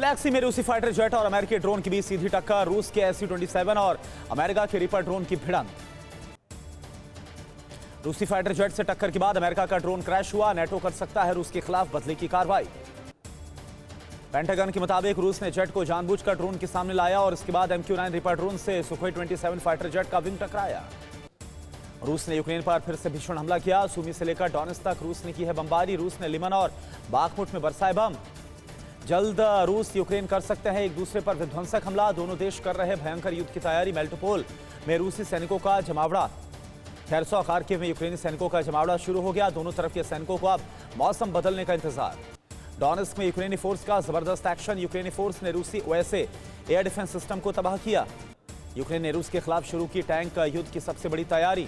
Black सी में रूसी fighter jet और अमेरिकी ड्रोन के बीच सीधी टक्कर, रूस के SU-27 और अमेरिका के रीपर ड्रोन की भिड़ंत। रूसी फाइटर जेट से टक्कर के बाद अमेरिका का ड्रोन क्रैश हुआ, नेटो कर सकता है रूस के खिलाफ बदले की कार्रवाई। पेंटागन के मुताबिक रूस ने जेट को जानबूझकर ड्रोन के सामने लाया और इसके बाद MQ-9 रीपर ड्रोन से सुखोई 27 फाइटर जेट का विंग टकराया। रूस ने यूक्रेन पर फिर से भीषण हमला किया, सूमी से लेकर डोनेत्स्क तक रूस ने की है बमबारी। रूस ने लिमन और बाखमुट में बरसाए बम। जल्द रूस यूक्रेन कर सकते हैं एक दूसरे पर विध्वंसक हमला, दोनों देश कर रहे भयंकर युद्ध की तैयारी। मेलिटोपोल में रूसी सैनिकों का जमावड़ा। खैरसो खार्किव में यूक्रेनी सैनिकों का जमावड़ा शुरू हो गया, दोनों तरफ के सैनिकों को अब मौसम बदलने का इंतजार। डोनेत्स्क में यूक्रेनी फोर्स का जबरदस्त एक्शन, यूक्रेनी फोर्स ने रूसी OSA एयर डिफेंस सिस्टम को तबाह किया। यूक्रेन ने रूस के खिलाफ शुरू की टैंक युद्ध की सबसे बड़ी तैयारी।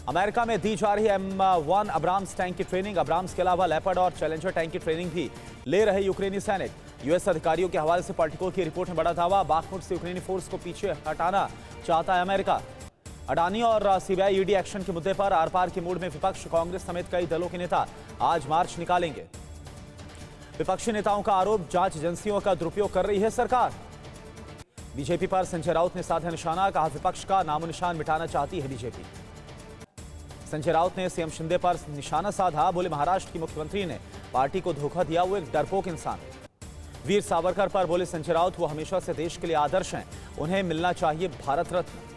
अमेरिका में दी जा रही M1 अब्राम्स टैंक की ट्रेनिंग, अब्राम्स के अलावा लेपर्ड और चैलेंजर टैंक की ट्रेनिंग भी ले रहे यूक्रेनी सैनिक। US अधिकारियों के हवाले से पॉलिटिको की रिपोर्ट में बड़ा दावा, बाखमुट से यूक्रेनी फोर्स को पीछे हटाना चाहता है अमेरिका। अडानी और CBI ED एक्शन के मुद्दे पर आर पार के मूड में विपक्ष, कांग्रेस समेत कई दलों के नेता आज मार्च निकालेंगे। विपक्षी नेताओं का आरोप, जांच एजेंसियों का दुरुपयोग कर रही है सरकार। बीजेपी पर संजय राउत ने साधा निशाना, कहा विपक्ष का नामो निशान मिटाना चाहती है बीजेपी। संजय राउत ने CM शिंदे पर निशाना साधा, बोले महाराष्ट्र की मुख्यमंत्री ने पार्टी को धोखा दिया, वो एक डरपोक इंसान। वीर सावरकर पर बोले संजय राउत, वो हमेशा से देश के लिए आदर्श हैं, उन्हें मिलना चाहिए भारत रत्न।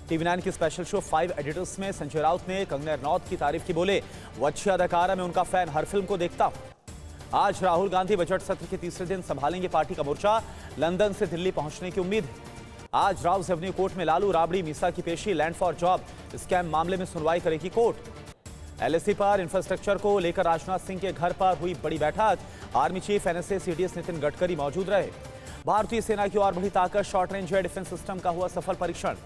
TV9 की स्पेशल शो 5 एडिटर्स में संजय राउत ने कंगना रनौत की तारीफ की, बोले वो अच्छी अदाकारा, मैं उनका फैन, हर फिल्म को देखता हूं। आज राहुल गांधी बजट सत्र के तीसरे दिन संभालेंगे पार्टी का मोर्चा, लंदन से दिल्ली पहुंचने की उम्मीद है। आज राउस एवेन्यू कोर्ट में लालू राबड़ी मीसा की पेशी, लैंड फॉर जॉब स्कैम मामले में सुनवाई करेगी कोर्ट। LAC पर इंफ्रास्ट्रक्चर को लेकर राजनाथ सिंह के घर पर हुई बड़ी बैठक, army chief NSA CDS Nitin Gadkari मौजूद रहे। भारतीय सेना की और बढ़ी ताकत, short range air defence system का हुआ सफल परीक्षण।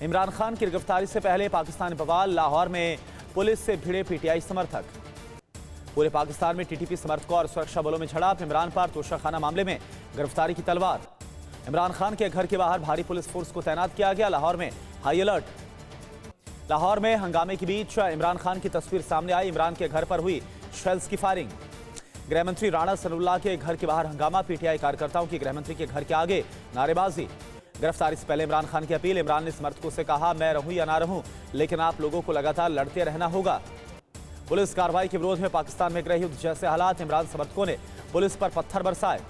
इमरान खान की गिरफ्तारी से पहले पाकिस्तानी बवाल, लाहौर में पुलिस से भिड़े PTI समर्थक। पूरे पाकिस्तान में TTP समर्थकों और सुरक्षा बलों में झड़प, इमरान पर तोशाखाना मामले में गिरफ्तारी की तलवार। इमरान खान के घर के बाहर भारी पुलिस फोर्स को तैनात किया गया, लाहौर में हाई अलर्ट। लाहौर में हंगामे के बीच इमरान खान की तस्वीर सामने आई, इमरान के घर पर हुई शेल्स की फायरिंग। गृहमंत्री राणा सनाउल्लाह के घर के बाहर हंगामा, PTI कार्यकर्ताओं की गृहमंत्री के घर के आगे नारेबाजी। गिरफ्तारी से पहले इमरान खान की अपील, इमरान ने समर्थकों से कहा मैं रहूं या ना रहूं, लेकिन आप लोगों को लगातार लड़ते रहना होगा। पुलिस कार्रवाई के विरोध में पाकिस्तान में गृह युद्ध जैसे हालात, इमरान समर्थकों ने पुलिस पर पत्थर बरसाए।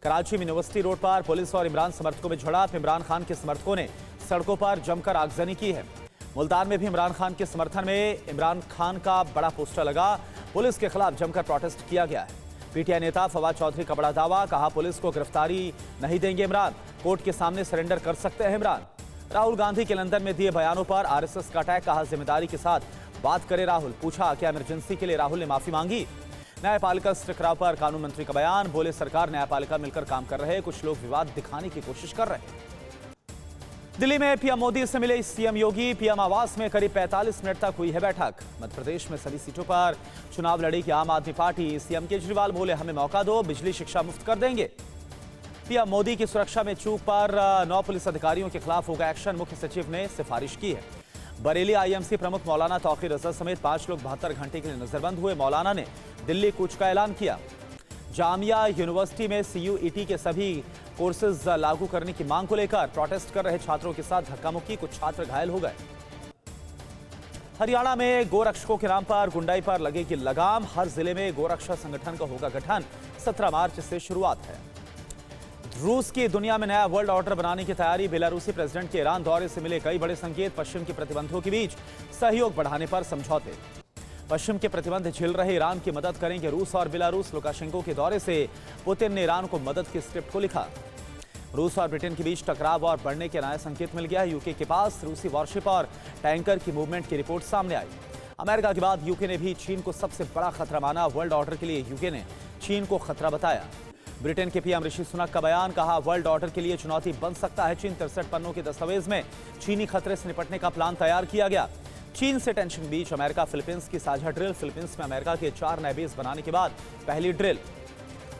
कराची में यूनिवर्सिटी रोड पर पुलिस और इमरान समर्थकों में झड़प, इमरान खान के समर्थकों ने सड़कों पर जमकर आगजनी की है। मुल्तान में भी इमरान खान के समर्थन में इमरान खान का बड़ा पोस्टर लगा, पुलिस के खिलाफ जमकर प्रोटेस्ट किया गया है। PTI नेता फवाद चौधरी का बड़ा दावा, कहा पुलिस को गिरफ्तारी नहीं देंगे इमरान, कोर्ट के सामने सरेंडर कर सकते हैं इमरान। राहुल गांधी के लंदन में दिए बयानों पर RSS का अटैक, कहा जिम्मेदारी के साथ बात करे राहुल। पूछा क्या इमरजेंसी के लिए राहुल ने माफी मांगी। न्यायपालिका से टकराव पर कानून मंत्री का बयान, बोले सरकार न्यायपालिका मिलकर काम कर रहे हैं, कुछ लोग विवाद दिखाने की कोशिश कर रहे हैं। दिल्ली में PM मोदी से मिले CM योगी, PM आवास में करीब 45 मिनट तक हुई है बैठक। मध्य प्रदेश में सभी सीटों पर चुनाव लड़ेगी आम आदमी पार्टी, CM केजरीवाल बोले हमें मौका दो, बिजली शिक्षा मुफ्त कर देंगे। PM मोदी की सुरक्षा में चूक पर 9 पुलिस अधिकारियों के खिलाफ होगा एक्शन, मुख्य सचिव ने सिफारिश की है। बरेली IMC प्रमुख मौलाना तौकीर रजा समेत 5 लोग 72 घंटे के लिए नजरबंद हुए, मौलाना ने दिल्ली कूच का ऐलान किया। जामिया यूनिवर्सिटी में CUET के सभी कोर्सेज लागू करने की मांग को लेकर प्रोटेस्ट कर रहे छात्रों के साथ धक्का मुक्की, कुछ छात्र घायल हो गए। हरियाणा में गोरक्षकों के नाम पर गुंडाई पर लगेगी लगाम, हर जिले में गोरक्षा संगठन का होगा गठन, 17 मार्च से शुरुआत है। रूस की दुनिया में नया वर्ल्ड ऑर्डर बनाने की तैयारी, बेलारूसी प्रेसिडेंट के ईरान दौरे से मिले कई बड़े संकेत, पश्चिम के प्रतिबंधों के बीच सहयोग बढ़ाने पर समझौते। पश्चिम के प्रतिबंध झेल रहे ईरान की मदद करेंगे रूस और बेलारूस, लुकाशेंको के दौरे से पुतिन ने ईरान को मदद की स्क्रिप्ट को लिखा। रूस और ब्रिटेन के बीच टकराव और बढ़ने के नया संकेत मिल गया है, यूके के पास रूसी वॉरशिप और टैंकर की मूवमेंट की रिपोर्ट सामने आई। अमेरिका के बाद यूके ने भी चीन को सबसे बड़ा खतरा माना, वर्ल्ड ऑर्डर के लिए यूके ने चीन को खतरा बताया। ब्रिटेन के PM ऋषि सुनक का बयान, कहा वर्ल्ड ऑर्डर के लिए चुनौती बन सकता है चीन। 63 पन्नों के दस्तावेज में चीनी खतरे से निपटने का प्लान तैयार किया गया। चीन से टेंशन के बीच अमेरिका फिलीपींस की साझा ड्रिल, फिलीपींस में अमेरिका के 4 नए बेस बनाने के बाद पहली ड्रिल।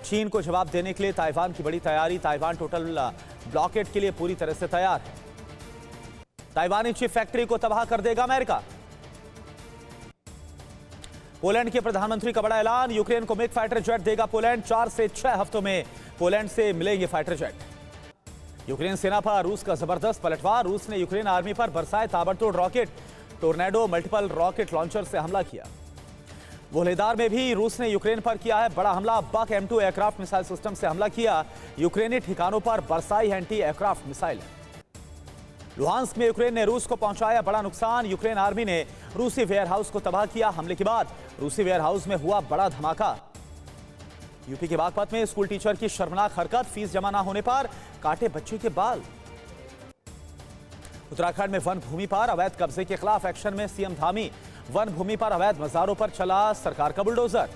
चीन को जवाब देने के लिए ताइवान की बड़ी तैयारी, ताइवान टोटल ब्लॉकेट के लिए पूरी तरह से तैयार है। ताइवानी चिप फैक्ट्री को तबाह कर देगा अमेरिका। पोलैंड के प्रधानमंत्री का बड़ा ऐलान, यूक्रेन को मिग फाइटर जेट देगा पोलैंड। 4 से 6 हफ्तों में पोलैंड से मिलेंगे फाइटर जेट। यूक्रेन सेना पर रूस का जबरदस्त पलटवार, रूस ने यूक्रेन आर्मी पर बरसाए ताबड़तोड़ rocket. Tornado multiple rocket launcher से हमला किया। वोलेदार में भी रूस ने यूक्रेन पर किया है बड़ा हमला। बक M2 एयरक्राफ्ट मिसाइल सिस्टम से हमला किया। यूक्रेनी ठिकानों पर बरसाई एंटी एयरक्राफ्ट मिसाइल। लुहांस्क में यूक्रेन ने रूस को पहुंचाया बड़ा नुकसान। यूक्रेन आर्मी ने रूसी वेयरहाउस को तबाह किया। हमले के बाद रूसी वेयरहाउस में हुआ बड़ा धमाका। यूपी के बागपत में स्कूल टीचर की शर्मनाक हरकत, फीस जमा न होने पर काटे बच्चे के बाल। उत्तराखंड में वन भूमि पर अवैध कब्जे के खिलाफ एक्शन में सीएम धामी। वन भूमि पर अवैध मजारों पर चला सरकार का बुलडोजर।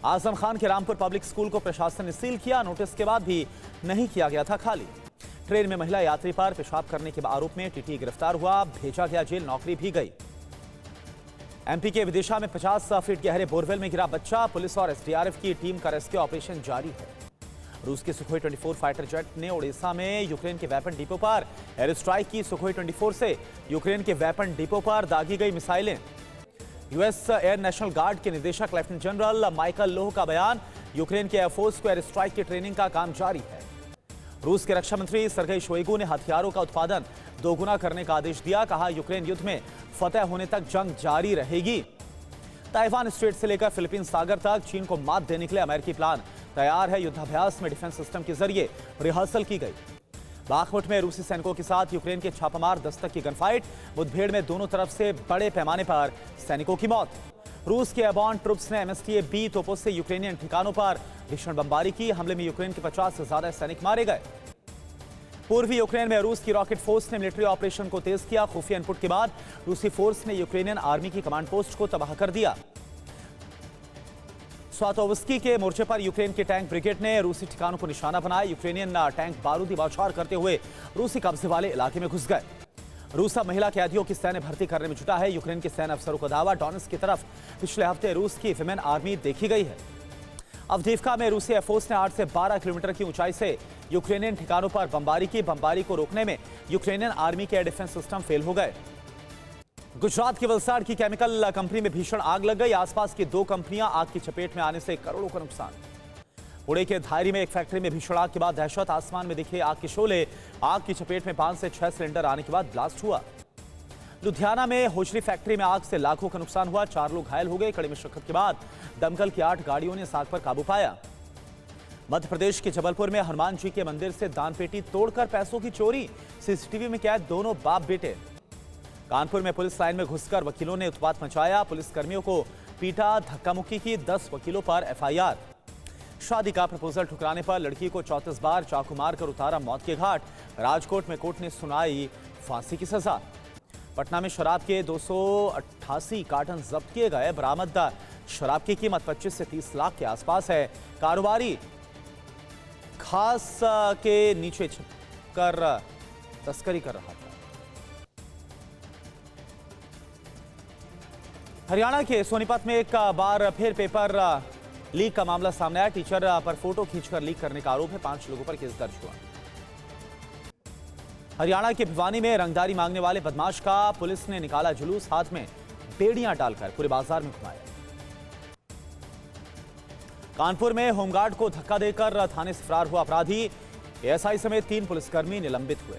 आजम खान के रामपुर पब्लिक स्कूल को प्रशासन ने सील किया। नोटिस के बाद भी नहीं किया गया था खाली। ट्रेन में महिला यात्री पर पेशाब करने के आरोप में टीटी गिरफ्तार हुआ, भेजा गया जेल, नौकरी भी गई। एमपी के विदिशा में 50 फीट गहरे बोरवेल में गिरा बच्चा। पुलिस और एसडीआरएफ की टीम का रेस्क्यू ऑपरेशन जारी है। रूस के सुखोई 24 फाइटर जेट ने ओडिशा में यूक्रेन के वेपन डिपो पर एयर स्ट्राइक की। सुखोई 24 से यूक्रेन के वेपन डिपो पर दागी गई मिसाइलें। यूएस एयर नेशनल गार्ड के निदेशक लेफ्टिनेंट जनरल माइकल लोह का बयान, यूक्रेन के एयरफोर्स को एयर स्ट्राइक की ट्रेनिंग का काम जारी है। रूस के रक्षा मंत्री सर्गेई शोइगु ने हथियारों का उत्पादन दोगुना करने का आदेश दिया। कहा, यूक्रेन युद्ध में फतेह होने तक जंग जारी रहेगी। ताइवान स्ट्रेट से लेकर फिलीपीन सागर तक चीन को मात देने के लिए अमेरिकी प्लान तैयार है। युद्धाभ्यास में डिफेंस सिस्टम के जरिए रिहर्सल की गई। बाखमुट में रूसी सैनिकों के साथ यूक्रेन के छापामार दस्तक की गनफाइट। मुठभेड़ में दोनों तरफ से बड़े पैमाने पर सैनिकों की मौत। रूस के एयरबॉर्न ट्रुप्स ने MSTA-B तोपों से यूक्रेनियन ठिकानों पर भीषण बमबारी की। हमले में यूक्रेन के 50 से ज्यादा सैनिक मारे गए। पूर्वी यूक्रेन में रूस की रॉकेट फोर्स ने मिलिट्री ऑपरेशन को तेज किया। खुफिया इनपुट के बाद रूसी फोर्स ने यूक्रेनियन आर्मी की कमांड पोस्ट को तबाह कर दिया। स्वातोवस्की के मोर्चे पर यूक्रेन के टैंक ब्रिगेड ने रूसी ठिकानों को निशाना बनाया। यूक्रेनियन टैंक बारूदी बौछार करते हुए रूसी कब्जे वाले इलाके में घुस गए। रूस अब महिला कैदियों की सैन्य भर्ती करने में जुटा है। यूक्रेन के सैन्य अफसरों का दावा, डोनेट्स्क की तरफ पिछले हफ्ते रूस की विमेन आर्मी देखी गई है। अवदीवका में रूसी एयरफोर्स ने 8 से 12 किलोमीटर की ऊंचाई से यूक्रेनियन ठिकानों पर बमबारी की। बमबारी को रोकने में यूक्रेनियन आर्मी के एयर डिफेंस सिस्टम फेल हो गए। गुजरात की वलसाड की केमिकल कंपनी में भीषण आग लग गई। आसपास की 2 कंपनियां आग की चपेट में आने से करोड़ों का नुकसान। पुणे के धारी में एक फैक्ट्री में भीषण आग के बाद दहशत। आसमान में दिखे आग के शोले। आग की चपेट में 5 से 6 सिलेंडर आने के बाद ब्लास्ट हुआ। लुधियाना में होशरी फैक्ट्री में आग से लाखों का नुकसान हुआ। 4 लोग घायल हो गए। कड़ी मशक्कत के बाद दमकल की 8 गाड़ियों ने इस आग पर काबू पाया। मध्य प्रदेश के जबलपुर में हनुमान जी के मंदिर से दानपेटी तोड़कर पैसों की चोरी। सीसीटीवी में कैद दोनों बाप बेटे। कानपुर में पुलिस लाइन में घुसकर वकीलों ने उत्पात मचाया। पुलिस कर्मियों को पीटा, धक्का मुक्की की। 10 वकीलों पर FIR। शादी का प्रपोजल ठुकराने पर लड़की को 34 बार चाकू मारकर उतारा मौत के घाट। राजकोट में कोर्ट ने सुनाई फांसी की सजा। पटना में शराब के 288 कार्टन जब्त किए गए। बरामद शराब की कीमत 25 से 30 लाख के आसपास है। कारोबारी खास के नीचे छिपकर तस्करी कर रहा था। हरियाणा के सोनीपत में एक बार फिर पेपर लीक का मामला सामने आया। टीचर पर फोटो खींचकर लीक करने का आरोप है। 5 लोगों पर केस दर्ज हुआ। हरियाणा के भिवानी में रंगदारी मांगने वाले बदमाश का पुलिस ने निकाला जुलूस। हाथ में बेड़ियां डालकर पूरे बाजार में घुमाया। कानपुर में होमगार्ड को धक्का देकर थाने से फरार हुआ अपराधी। ASI समेत 3 पुलिसकर्मी निलंबित हुए।